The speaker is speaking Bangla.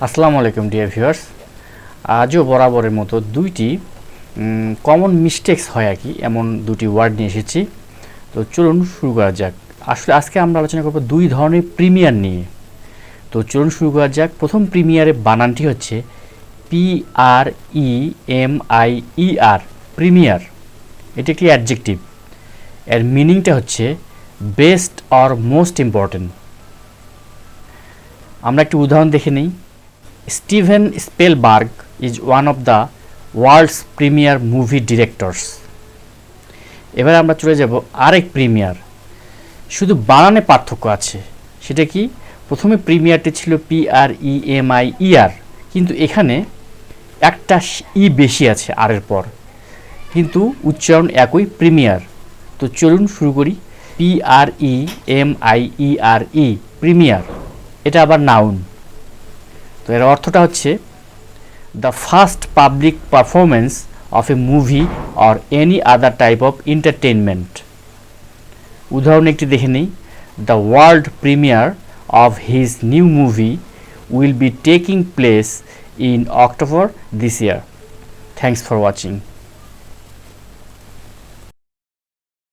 আসসালামু আলাইকুম ডিয়ার ভিউয়ার্স। আজও বরাবরের মতো দুইটি কমন মিস্টেক্স হয় আর কি, এমন দুটি ওয়ার্ড নিয়ে এসেছি। তো চলুন শুরু করা যাক। আসলে আজকে আমরা আলোচনা করব দুই ধরনের প্রিমিয়ার নিয়ে। তো চলুন শুরু করা যাক। প্রথম প্রিমিয়ারের বানানটি হচ্ছে PREMIER, প্রিমিয়ার। এটি একটি অ্যাডজেক্টিভ। এর মিনিংটা হচ্ছে বেস্ট অর মোস্ট ইম্পর্টেন্ট। আমরা একটি উদাহরণ দেখে নিই। Steven Spielberg is one of the world's premier movie directors. এবার আমরা চলে যাব আরেক প্রিমিয়ার, শুধু বানানে পার্থক্য আছে। সেটা কি? প্রথমে প্রিমিয়ারটি ছিল PREMIER, কিন্তু এখানে একটা ই বেশি আছে আর এর পর, কিন্তু উচ্চারণ একই, প্রিমিয়ার। তো চলুন শুরু করি। PREMIERE, premier. এটা আবার নাউন। তো এর অর্থটা হচ্ছে the first public performance of a movie or any other type of entertainment. উদাহরণ একটি দেখে নিই। The world premiere of his new movie will be taking place in October this year. Thanks for watching.